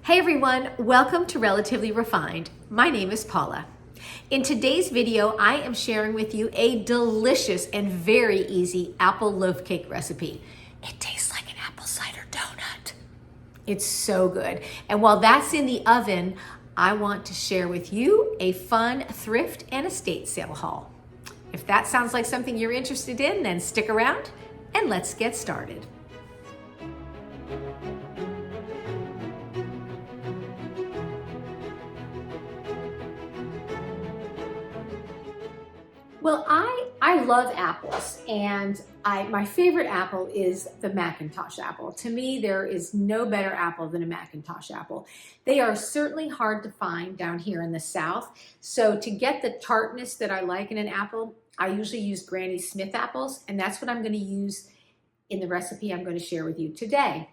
Hey everyone, welcome to Relatively Refined. My name is Paula. In today's video, I am sharing with you a delicious and very easy apple loaf cake recipe. It tastes like an apple cider donut. It's so good. And while that's in the oven, I want to share with you a fun thrift and estate sale haul. If that sounds like something you're interested in, then stick around and let's get started. Well, I love apples, and my favorite apple is the Macintosh apple. To me, there is no better apple than a Macintosh apple. They are certainly hard to find down here in the South, so to get the tartness that I like in an apple, I usually use Granny Smith apples, and that's what I'm going to use in the recipe I'm going to share with you today.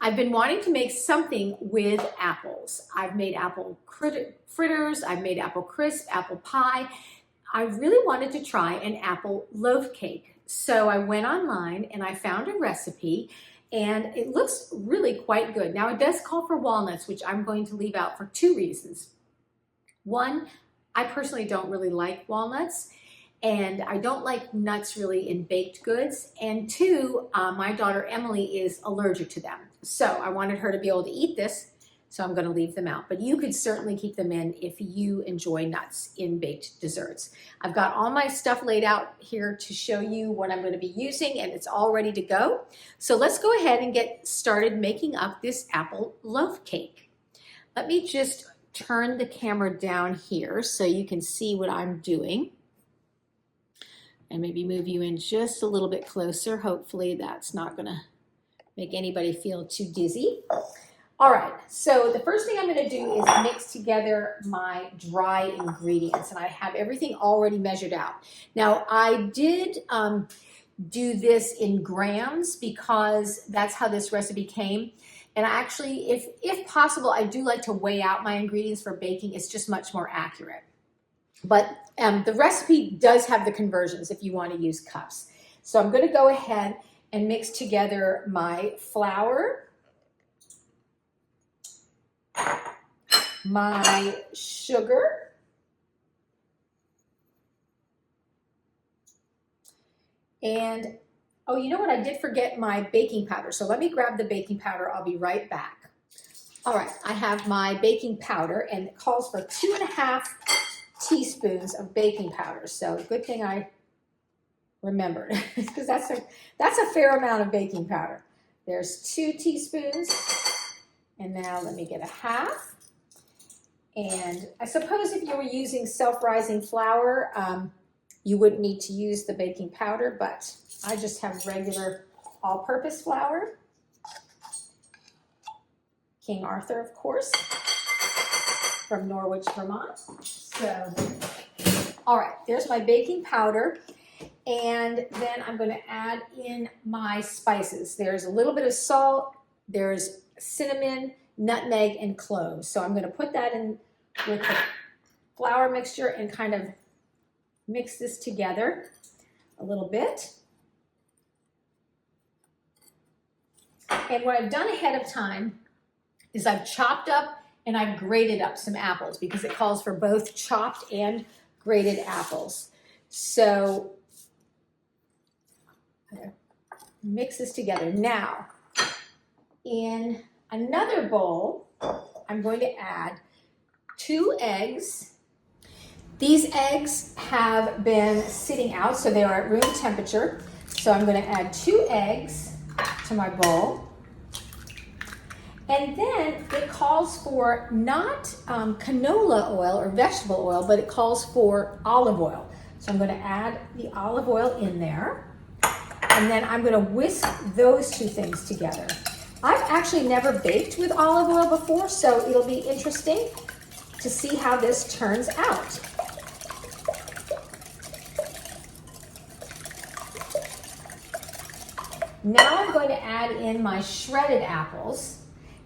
I've been wanting to make something with apples. I've made apple fritters, I've made apple crisp, apple pie. I really wanted to try an apple loaf cake. So I went online and I found a recipe and it looks really quite good. Now it does call for walnuts, which I'm going to leave out for two reasons. One, I personally don't really like walnuts and I don't like nuts really in baked goods. And two, my daughter Emily is allergic to them. So I wanted her to be able to eat this. So I'm going to leave them out, but you could certainly keep them in if you enjoy nuts in baked desserts. I've got all my stuff laid out here to show you what I'm going to be using, and it's all ready to go. So let's go ahead and get started making up this apple loaf cake. Let me just turn the camera down here so you can see what I'm doing. And maybe move you in just a little bit closer. Hopefully that's not going to make anybody feel too dizzy. All right, so the first thing I'm going to do is mix together my dry ingredients, and I have everything already measured out. Now, I did do this in grams because that's how this recipe came. And actually, if possible, I do like to weigh out my ingredients for baking. It's just much more accurate. But the recipe does have the conversions if you want to use cups. So I'm going to go ahead and mix together my flour, my sugar, and oh, you know what? I did forget my baking powder. So let me grab the baking powder. I'll be right back. All right, I have my baking powder, and it calls for 2.5 teaspoons of baking powder. So good thing I remembered because that's a fair amount of baking powder. There's 2 teaspoons, and now let me get a half. And I suppose if you were using self-rising flour, you wouldn't need to use the baking powder, but I just have regular all-purpose flour. King Arthur, of course, from Norwich, Vermont. So, all right, there's my baking powder. And then I'm going to add in my spices. There's a little bit of salt, there's cinnamon, nutmeg, and cloves. So I'm going to put that in with the flour mixture and kind of mix this together a little bit. And what I've done ahead of time is I've chopped up and I've grated up some apples because it calls for both chopped and grated apples. So I'm going to mix this together. Now, in another bowl, I'm going to add 2 eggs. These eggs have been sitting out, so they are at room temperature. So I'm going to add 2 eggs to my bowl. And then it calls for not canola oil or vegetable oil, but it calls for olive oil. So I'm going to add the olive oil in there. And then I'm going to whisk those 2 things together. I've actually never baked with olive oil before, so it'll be interesting to see how this turns out. Now I'm going to add in my shredded apples,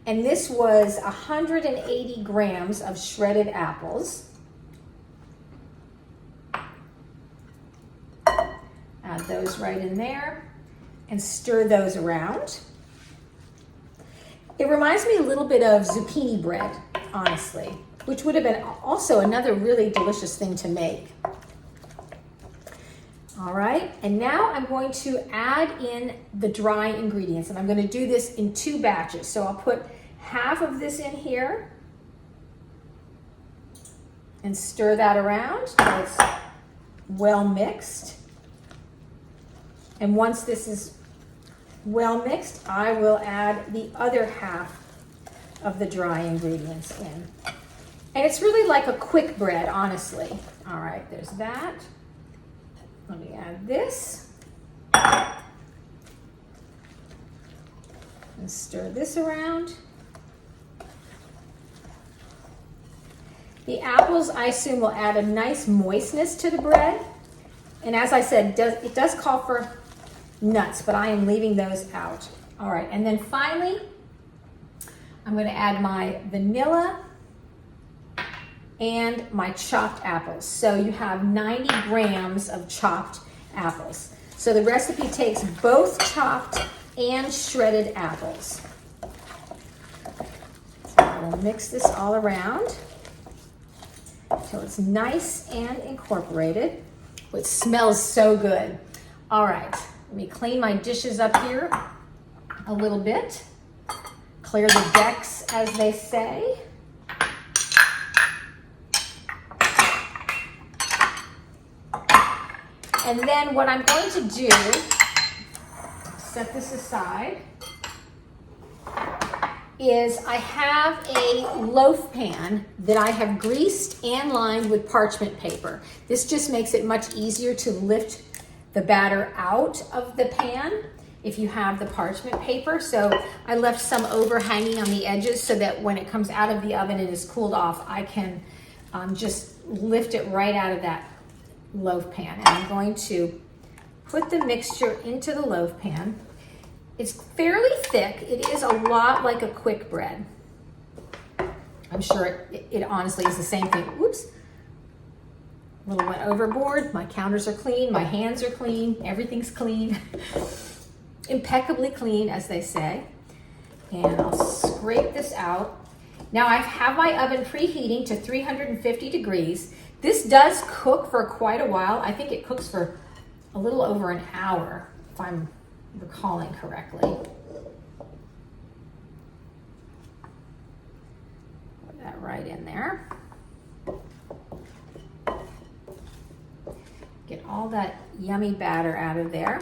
and this was 180 grams of shredded apples. Add those right in there and stir those around. It reminds me a little bit of zucchini bread, honestly, which would have been also another really delicious thing to make. All right, and now I'm going to add in the dry ingredients, and I'm going to do this in 2 batches. So I'll put half of this in here and stir that around so it's well mixed. And once this is well mixed, I will add the other half of the dry ingredients in. And it's really like a quick bread, honestly. All right, there's that. Let me add this. And stir this around. The apples, I assume, will add a nice moistness to the bread. And as I said, it does call for nuts, but I am leaving those out. All right, and then finally, I'm going to add my vanilla and my chopped apples. So you have 90 grams of chopped apples. So the recipe takes both chopped and shredded apples. So I'm going to mix this all around until it's nice and incorporated. It smells so good. All right, let me clean my dishes up here a little bit. Clear the decks, as they say. And then what I'm going to do, set this aside, is I have a loaf pan that I have greased and lined with parchment paper. This just makes it much easier to lift the batter out of the pan if you have the parchment paper. So I left some overhanging on the edges so that when it comes out of the oven and is cooled off, I can just lift it right out of that loaf pan. And I'm going to put the mixture into the loaf pan. It's fairly thick. It is a lot like a quick bread. I'm sure it honestly is the same thing. Oops. A little went overboard. My counters are clean. My hands are clean. Everything's clean. Impeccably clean, as they say. And I'll scrape this out. Now I have my oven preheating to 350 degrees. This does cook for quite a while. I think it cooks for a little over an hour, if I'm recalling correctly. Put that right in there. Get all that yummy batter out of there.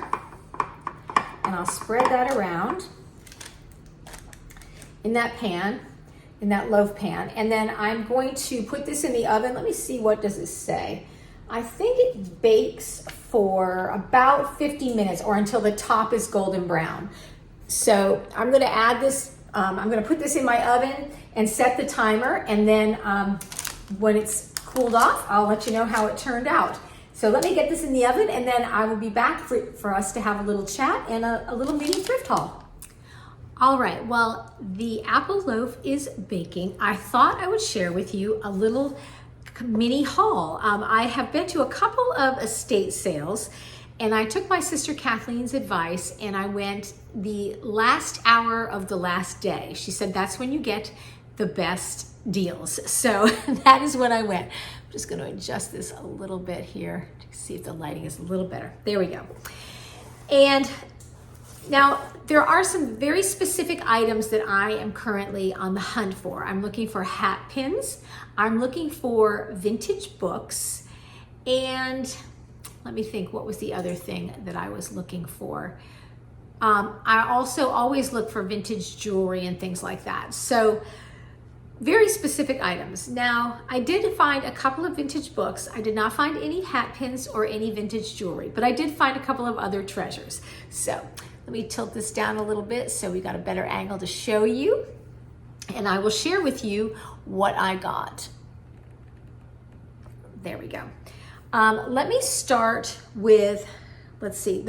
And I'll spread that around in that pan, in that loaf pan. And then I'm going to put this in the oven. Let me see, what does it say? I think it bakes for about 50 minutes or until the top is golden brown. So I'm going to add this, I'm going to put this in my oven and set the timer. And then when it's cooled off, I'll let you know how it turned out. So let me get this in the oven, and then I will be back for us to have a little chat and a little mini thrift haul. All right, well, the apple loaf is baking. I thought I would share with you a little mini haul. I have been to a couple of estate sales, and I took my sister Kathleen's advice, and I went the last hour of the last day. She said that's when you get the best deals. So that is when I went. I'm just going to adjust this a little bit here to see if the lighting is a little better. There we go. And now there are some very specific items that I am currently on the hunt for. I'm looking for hat pins. I'm looking for vintage books. And let me think, what was the other thing that I was looking for? I also always look for vintage jewelry and things like that. So very specific items. Now, I did find a couple of vintage books. I did not find any hat pins or any vintage jewelry, but I did find a couple of other treasures. So let me tilt this down a little bit so we got a better angle to show you. And I will share with you what I got. There we go. Let me start with, let's see,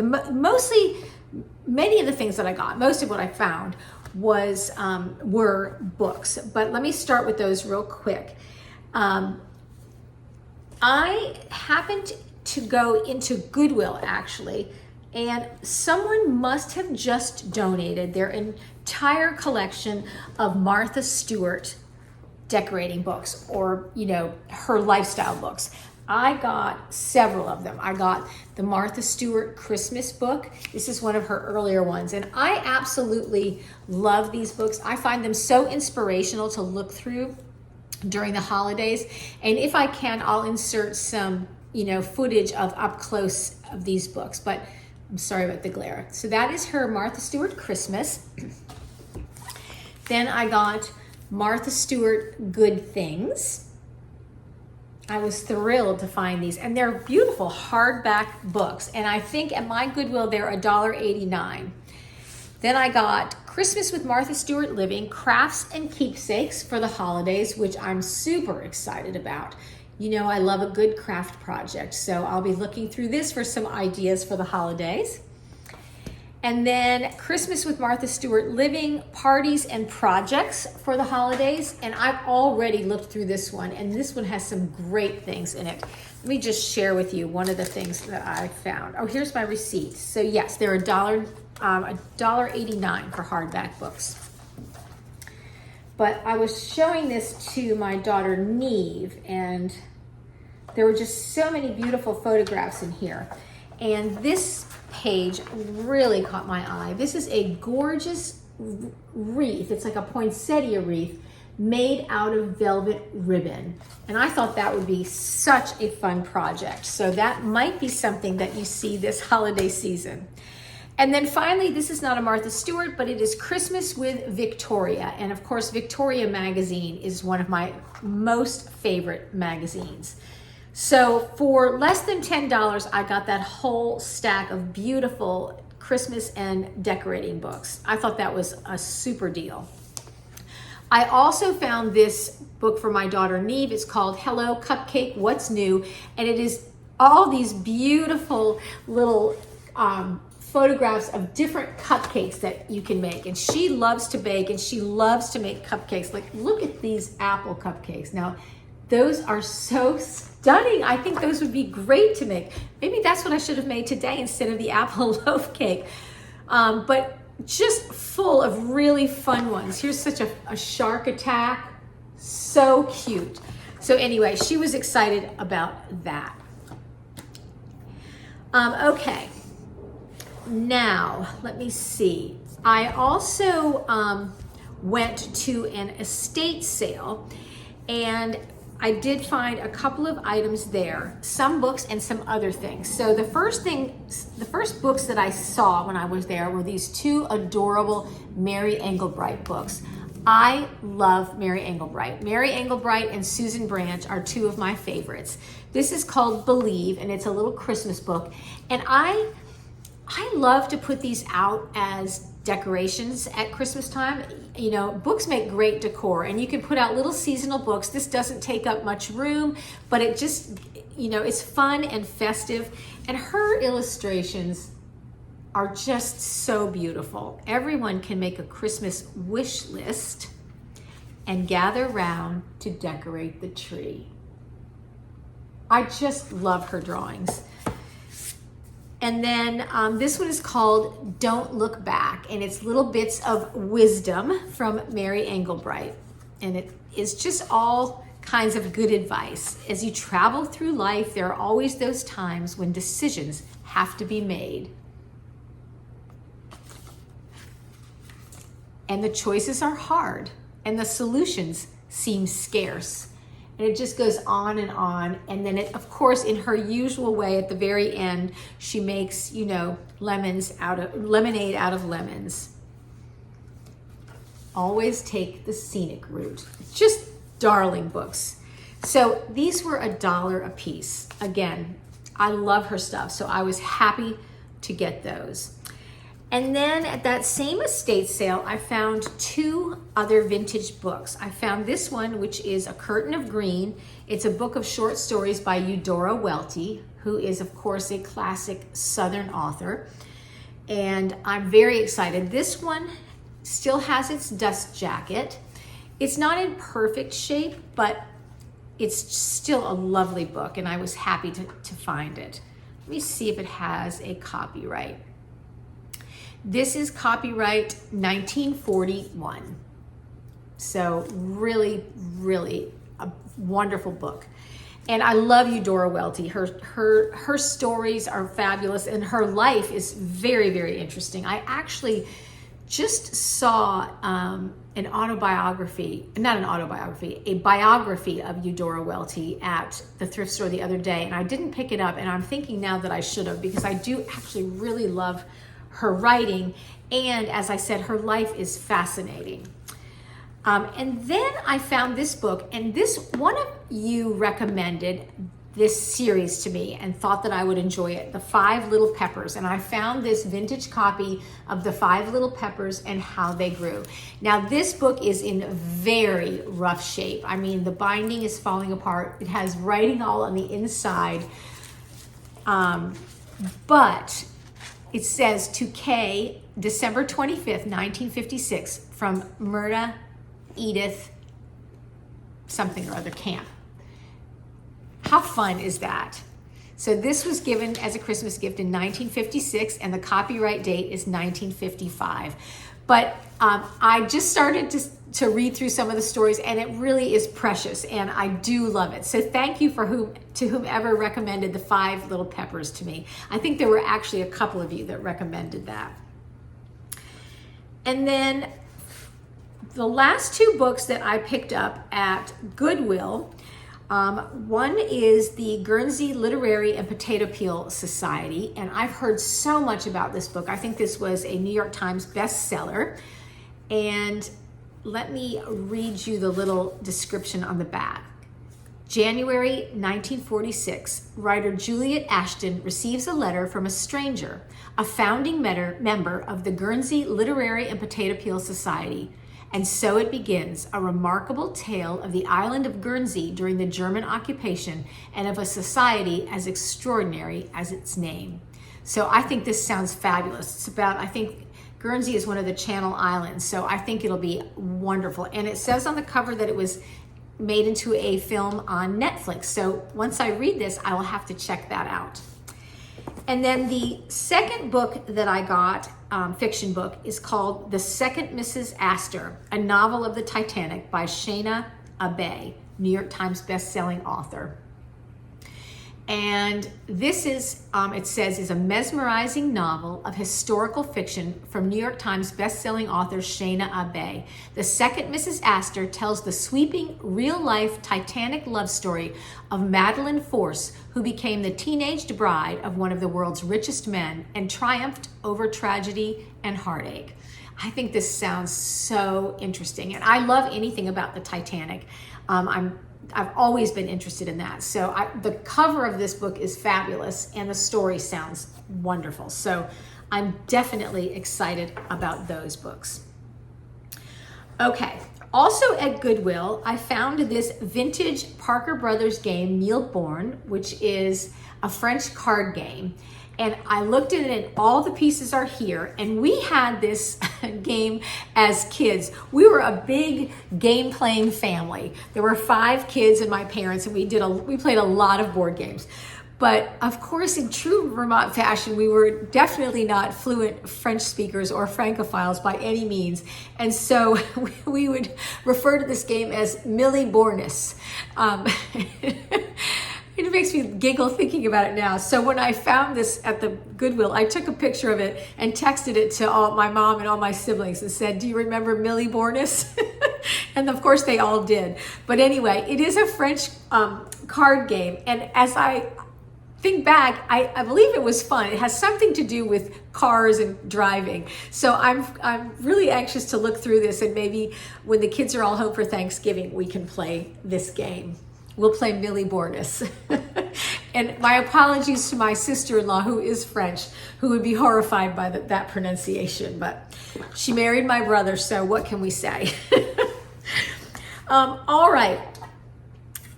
many of the things that I got, most of what I found were books, but let me start with those real quick. I happened to go into Goodwill actually, and someone must have just donated their entire collection of Martha Stewart decorating books, or, you know, her lifestyle books. I got several of them. I got the Martha Stewart Christmas book. This is one of her earlier ones, and I absolutely love these books. I find them so inspirational to look through during the holidays, and if I can, I'll insert some, you know, footage of up close of these books, but I'm sorry about the glare. So that is her Martha Stewart Christmas. Then I got Martha Stewart Good Things. I was thrilled to find these, and they're beautiful hardback books, and I think at my Goodwill they're $1.89. Then I got Christmas with Martha Stewart Living, Crafts and Keepsakes for the holidays, which I'm super excited about. You know, I love a good craft project, so I'll be looking through this for some ideas for the holidays. And then Christmas with Martha Stewart Living, Parties and Projects for the holidays. And I've already looked through this one, and this one has some great things in it. Let me just share with you one of the things that I found. Oh, here's my receipt. So yes, they're $1.89 for hardback books. But I was showing this to my daughter Neve, and there were just so many beautiful photographs in here. And this page really caught my eye. This is a gorgeous wreath. It's like a poinsettia wreath made out of velvet ribbon. And I thought that would be such a fun project. So that might be something that you see this holiday season. And then finally, this is not a Martha Stewart, but it is Christmas with Victoria. And of course, Victoria magazine is one of my most favorite magazines. So for less than $10, I got that whole stack of beautiful Christmas and decorating books. I thought that was a super deal. I also found this book for my daughter Neve. It's called Hello Cupcake, What's New? And it is all these beautiful little photographs of different cupcakes that you can make. And she loves to bake, and she loves to make cupcakes. Like, look at these apple cupcakes. Now, those are so stunning. I think those would be great to make. Maybe that's what I should have made today instead of the apple loaf cake. But just full of really fun ones. Here's such a shark attack. So cute. So anyway, she was excited about that. Okay. Now, let me see. I also went to an estate sale, and I did find a couple of items there, some books and some other things. So the first books that I saw when I was there were these two adorable Mary Engelbreit books. I love Mary Engelbreit. Mary Engelbreit and Susan Branch are two of my favorites. This is called Believe, and it's a little Christmas book. And I love to put these out as decorations at Christmas time. You know, books make great decor, and you can put out little seasonal books. This doesn't take up much room, but it just, you know, it's fun and festive. And her illustrations are just so beautiful. Everyone can make a Christmas wish list and gather round to decorate the tree. I just love her drawings. And then this one is called Don't Look Back, and it's little bits of wisdom from Mary Engelbreit. And it is just all kinds of good advice. As you travel through life, there are always those times when decisions have to be made. And the choices are hard, and the solutions seem scarce. And it just goes on. And then it, of course, in her usual way, at the very end, she makes, you know, lemonade out of lemons. Always take the scenic route. Just darling books. So these were $1 a piece. Again, I love her stuff, so I was happy to get those. And then at that same estate sale, I found two other vintage books. I found this one, which is A Curtain of Green. It's a book of short stories by Eudora Welty, who is, of course, a classic Southern author. And I'm very excited. This one still has its dust jacket. It's not in perfect shape, but it's still a lovely book, and I was happy to find it. Let me see if it has a copyright. This is copyright 1941. So really, really a wonderful book. And I love Eudora Welty. Her stories are fabulous, and her life is very, very interesting. I actually just saw a biography of Eudora Welty at the thrift store the other day, and I didn't pick it up, and I'm thinking now that I should have, because I do actually really love her writing, and as I said, her life is fascinating. And then I found this book, and one of you recommended this series to me and thought that I would enjoy it, The 5 Little Peppers. And I found this vintage copy of The 5 Little Peppers and How They Grew. Now, this book is in very rough shape. I mean, the binding is falling apart. It has writing all on the inside. But it says to Kay, December 25th, 1956, from Myrna Edith something or other camp. How fun is that? So this was given as a Christmas gift in 1956, and the copyright date is 1955. But I just started to read through some of the stories, and it really is precious, and I do love it. So thank you to whomever recommended The 5 Little Peppers to me. I think there were actually a couple of you that recommended that. And then the last 2 books that I picked up at Goodwill, one is the Guernsey Literary and Potato Peel Society, and I've heard so much about this book. I think this was a New York Times bestseller, and let me read you the little description on the back. January 1946, writer Juliet Ashton receives a letter from a stranger, a founding member of the Guernsey Literary and Potato Peel Society. And so it begins, a remarkable tale of the island of Guernsey during the German occupation and of a society as extraordinary as its name. So I think this sounds fabulous. It's about, I think Guernsey is one of the Channel Islands, so I think it'll be wonderful. And it says on the cover that it was made into a film on Netflix. So once I read this, I will have to check that out. And then the second book that I got, fiction book, is called The Second Mrs. Astor, a novel of the Titanic by Shana Abe, New York Times bestselling author. And this is, it says, is a mesmerizing novel of historical fiction from New York Times bestselling author Shana Abe. The Second Mrs. Astor tells the sweeping, real-life Titanic love story of Madeline Force, who became the teenaged bride of one of the world's richest men and triumphed over tragedy and heartache. I think this sounds so interesting, and I love anything about the Titanic. I've always been interested in that. So the cover of this book is fabulous, and the story sounds wonderful. So I'm definitely excited about those books. Okay, also at Goodwill, I found this vintage Parker Brothers game, Mille-Borne, which is a French card game. And I looked at it, and all the pieces are here. And we had this game as kids. We were a big game playing family. There were 5 kids and my parents, and we played a lot of board games. But of course, in true Vermont fashion, we were definitely not fluent French speakers or Francophiles by any means. And so we would refer to this game as Mille-Bornus. It makes me giggle thinking about it now. So when I found this at the Goodwill, I took a picture of it and texted it to all my mom and all my siblings and said, "Do you remember Mille-Bornus?" And of course they all did. But anyway, it is a French card game. And as I think back, I believe it was fun. It has something to do with cars and driving. So I'm really anxious to look through this, and maybe when the kids are all home for Thanksgiving, we can play this game. We'll play Mille-Bornus. And my apologies to my sister-in-law, who is French, who would be horrified by that pronunciation, but she married my brother, so what can we say? All right.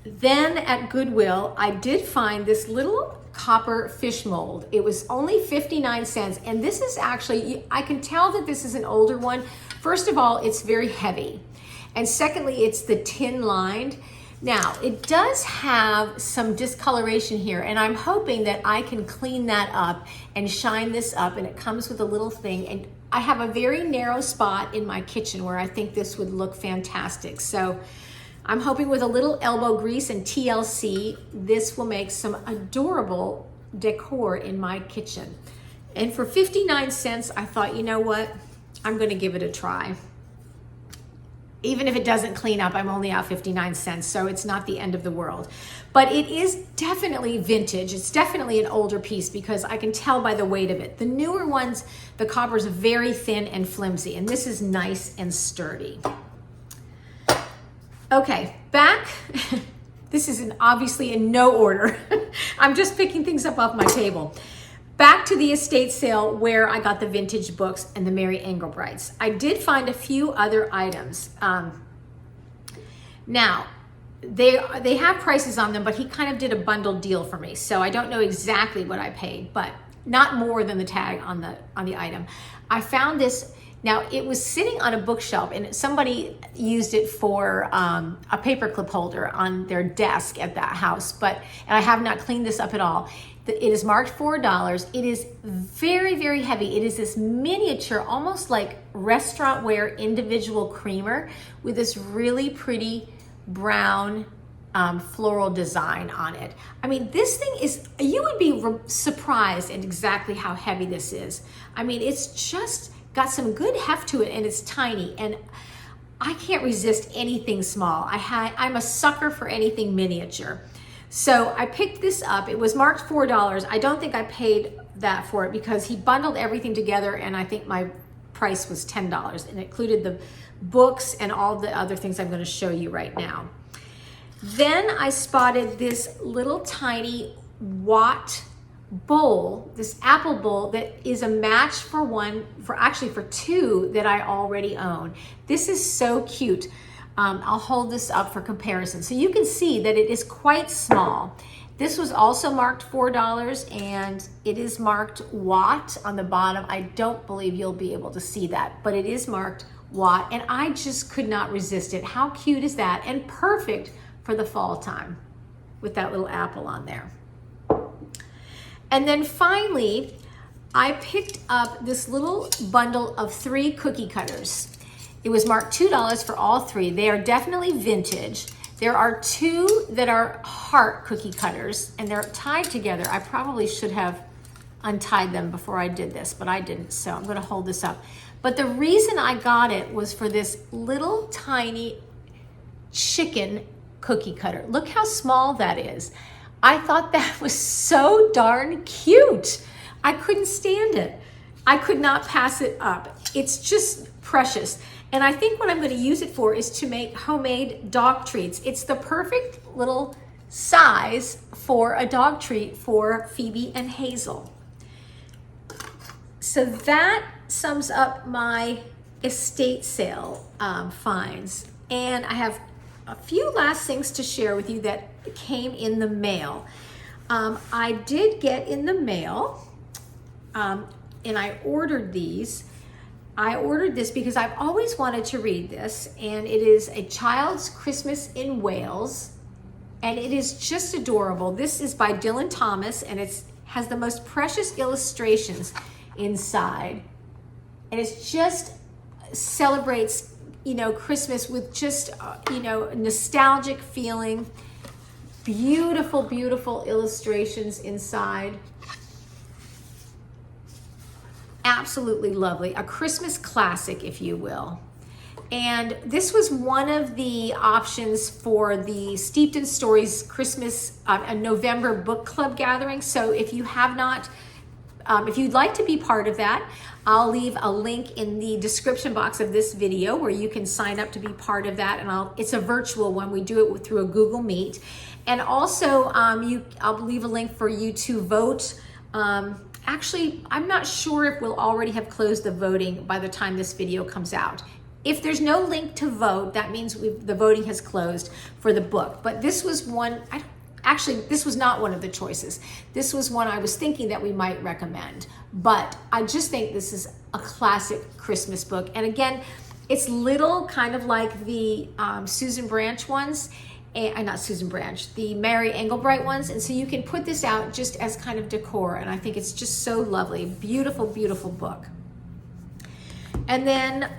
Then at Goodwill, I did find this little copper fish mold. It was only 59 cents, and this is actually, I can tell that this is an older one. First of all, it's very heavy. And secondly, it's the tin lined. Now, it does have some discoloration here, and I'm hoping that I can clean that up and shine this up, and it comes with a little thing, and I have a very narrow spot in my kitchen where I think this would look fantastic. So I'm hoping with a little elbow grease and TLC, this will make some adorable decor in my kitchen. And for 59 cents, I thought, you know what? I'm gonna give it a try. Even if it doesn't clean up, I'm only out 59 cents, so it's not the end of the world. But it is definitely vintage. It's definitely an older piece because I can tell by the weight of it. The newer ones, the copper is very thin and flimsy, and this is nice and sturdy. Okay, back. This is obviously in no order. I'm just picking things up off my table. Back to the estate sale where I got the vintage books and the Mary Englebrights. I did find a few other items. Now, they have prices on them, but he kind of did a bundled deal for me. So I don't know exactly what I paid, but not more than the tag on the item. I found this. Now, it was sitting on a bookshelf and somebody used it for a paperclip holder on their desk at that house, and I have not cleaned this up at all. It is marked $4. It is very, very heavy. It is this miniature, almost like restaurant-ware individual creamer with this really pretty brown floral design on it. I mean, this thing is, you would be surprised at exactly how heavy this is. I mean, it's just got some good heft to it and it's tiny, and I can't resist anything small. I'm a sucker for anything miniature. So I picked this up. It was marked $4. I don't think I paid that for it because he bundled everything together and I think my price was $10 and it included the books and all the other things I'm going to show you right now. Then I spotted this little tiny Watt bowl, this apple bowl that is a match for two that I already own. This is so cute. I'll hold this up for comparison. So you can see that it is quite small. This was also marked $4 and it is marked Watt on the bottom. I don't believe you'll be able to see that, but it is marked Watt and I just could not resist it. How cute is that? And perfect for the fall time with that little apple on there. And then finally, I picked up this little bundle of 3 cookie cutters. It was marked $2 for all 3. They are definitely vintage. There are 2 that are heart cookie cutters and they're tied together. I probably should have untied them before I did this, but I didn't, so I'm gonna hold this up. But the reason I got it was for this little tiny chicken cookie cutter. Look how small that is. I thought that was so darn cute. I couldn't stand it. I could not pass it up. It's just precious. And I think what I'm going to use it for is to make homemade dog treats. It's the perfect little size for a dog treat for Phoebe and Hazel. So that sums up my estate sale finds. And I have a few last things to share with you that came in the mail. I did get in the mail, and I ordered these. I ordered this because I've always wanted to read this, and it is A Child's Christmas in Wales, and it is just adorable. This is by Dylan Thomas, and it has the most precious illustrations inside, and it just celebrates, you know, Christmas with just, you know, nostalgic feeling. Beautiful, beautiful illustrations inside. Absolutely lovely. A Christmas classic, if you will. And this was one of the options for the Steeped in Stories Christmas November book club gathering. So if you have not, if you'd like to be part of that, I'll leave a link in the description box of this video where you can sign up to be part of that. And it's a virtual one. We do it through a Google Meet. And also, I'll leave a link for you to vote. Actually, I'm not sure if we'll already have closed the voting by the time this video comes out. If there's no link to vote, that means the voting has closed for the book. But this was one, actually, this was not one of the choices. This was one I was thinking that we might recommend. But I just think this is a classic Christmas book. And again, it's little, kind of like the Susan Branch ones. And not Susan Branch, the Mary Englebright ones. And so you can put this out just as kind of decor. And I think it's just so lovely. Beautiful, beautiful book. And then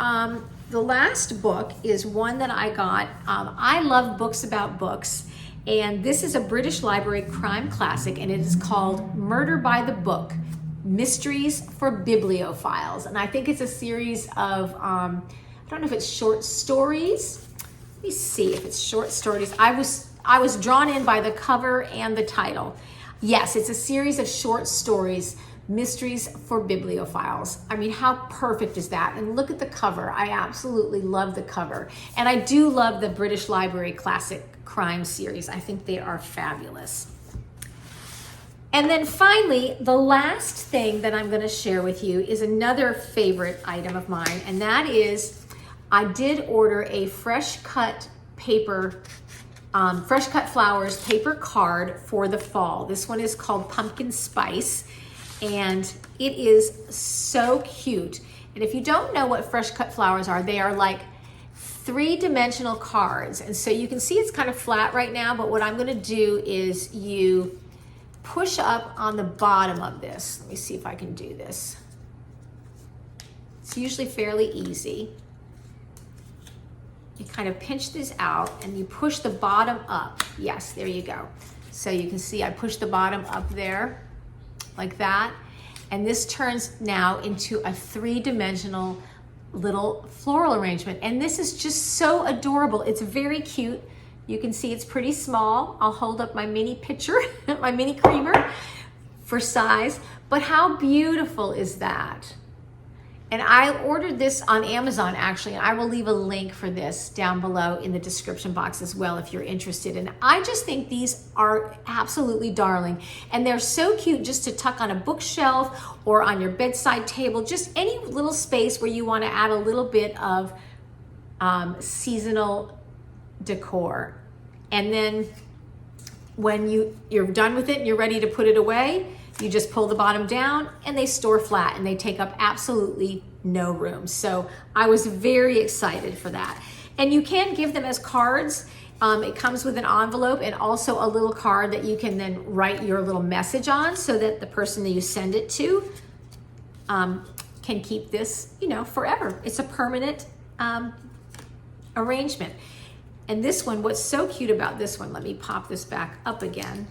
the last book is one that I got. I love books about books, and this is a British Library crime classic, and it is called Murder by the Book, Mysteries for Bibliophiles. And I think it's a series of, I don't know if it's short stories. Let me see if it's short stories. I was drawn in by the cover and the title. Yes, it's a series of short stories, Mysteries for Bibliophiles. I mean, how perfect is that? And look at the cover. I absolutely love the cover. And I do love the British Library Classic Crime series. I think they are fabulous. And then finally, the last thing that I'm going to share with you is another favorite item of mine, and that is I did order a fresh cut flowers paper card for the fall. This one is called Pumpkin Spice, and it is so cute. And if you don't know what fresh cut flowers are, they are like three-dimensional cards. And so you can see it's kind of flat right now, but what I'm going to do is you push up on the bottom of this. Let me see if I can do this. It's usually fairly easy. You kind of pinch this out and you push the bottom up. Yes, there you go. So you can see I push the bottom up there like that. And this turns now into a three-dimensional little floral arrangement. And this is just so adorable. It's very cute. You can see it's pretty small. I'll hold up my mini pitcher, my mini creamer for size. But how beautiful is that? And I ordered this on Amazon actually, and I will leave a link for this down below in the description box as well if you're interested. And I just think these are absolutely darling. And they're so cute just to tuck on a bookshelf or on your bedside table, just any little space where you want to add a little bit of seasonal decor. And then when you're done with it and you're ready to put it away, you just pull the bottom down and they store flat and they take up absolutely no room. So I was very excited for that. And you can give them as cards. It comes with an envelope and also a little card that you can then write your little message on so that the person that you send it to can keep this, forever. It's a permanent arrangement. And this one, what's so cute about this one, let me pop this back up again,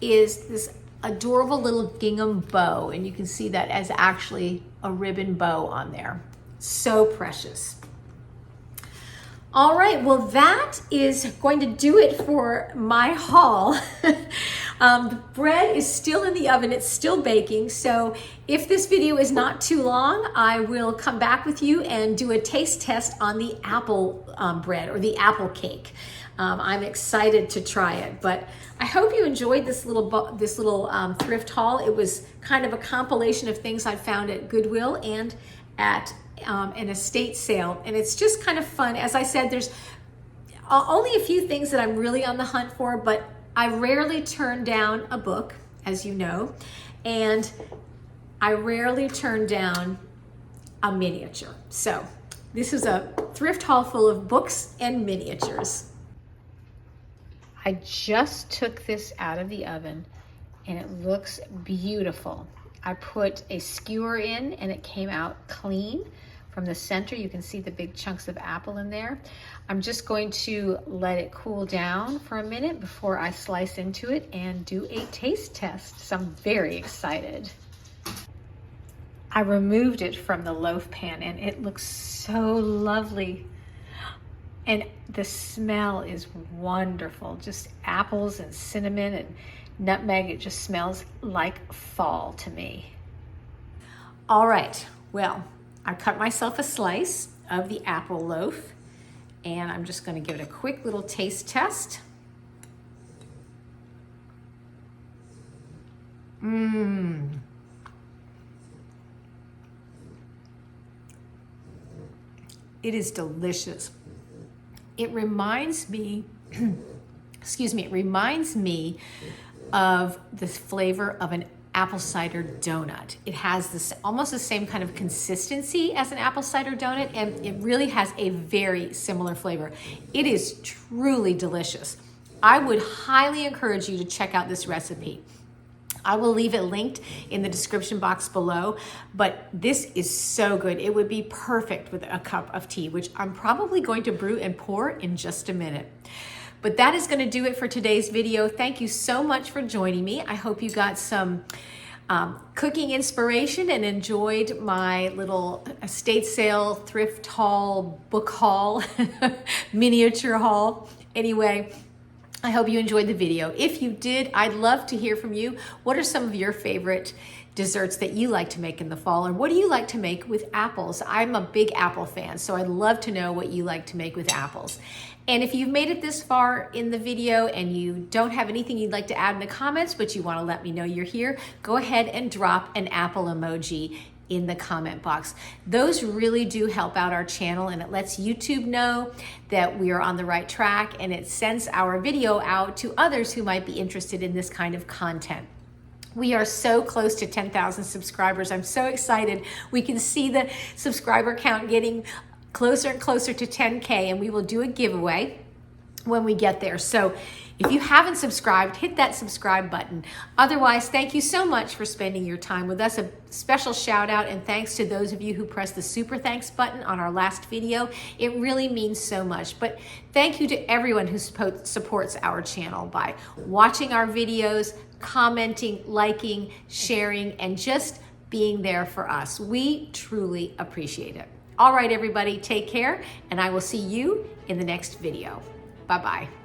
is this adorable little gingham bow. And you can see that as actually a ribbon bow on there. So precious. All right, well, that is going to do it for my haul. The bread is still in the oven, it's still baking. So if this video is not too long, I will come back with you and do a taste test on the apple bread or the apple cake. I'm excited to try it, but I hope you enjoyed this little thrift haul. It was kind of a compilation of things I found at Goodwill and at an estate sale, and it's just kind of fun. As I said, there's only a few things that I'm really on the hunt for, but I rarely turn down a book, as you know, and I rarely turn down a miniature. So this is a thrift haul full of books and miniatures. I just took this out of the oven and it looks beautiful. I put a skewer in and it came out clean. From the center, you can see the big chunks of apple in there. I'm just going to let it cool down for a minute before I slice into it and do a taste test. So I'm very excited. I removed it from the loaf pan and it looks so lovely. And the smell is wonderful. Just apples and cinnamon and nutmeg. It just smells like fall to me. All right, well, I cut myself a slice of the apple loaf and I'm just going to give it a quick little taste test. It is delicious. It reminds me, it reminds me of the flavor of an apple cider donut. It has this almost the same kind of consistency as an apple cider donut, and it really has a very similar flavor. It is truly delicious. I would highly encourage you to check out this recipe. I will leave it linked in the description box below, but this is so good. It would be perfect with a cup of tea, which I'm probably going to brew and pour in just a minute. But that is going to do it for today's video. Thank you so much for joining me. I hope you got some cooking inspiration and enjoyed my little estate sale, thrift haul, book haul, miniature haul. Anyway, I hope you enjoyed the video. If you did, I'd love to hear from you. What are some of your favorite desserts that you like to make in the fall, or what do you like to make with apples? I'm a big apple fan, so I'd love to know what you like to make with apples. And if you've made it this far in the video and you don't have anything you'd like to add in the comments, but you want to let me know you're here, go ahead and drop an apple emoji in the comment box. Those really do help out our channel, and it lets YouTube know that we are on the right track, and it sends our video out to others who might be interested in this kind of content. We are so close to 10,000 subscribers. I'm so excited. We can see the subscriber count getting closer and closer to 10K, and we will do a giveaway when we get there. So if you haven't subscribed, hit that subscribe button. Otherwise, thank you so much for spending your time with us. A special shout out and thanks to those of you who pressed the super thanks button on our last video. It really means so much. But thank you to everyone who supports our channel by watching our videos, commenting, liking, sharing, and just being there for us. We truly appreciate it. All right, everybody, take care, and I will see you in the next video. Bye-bye.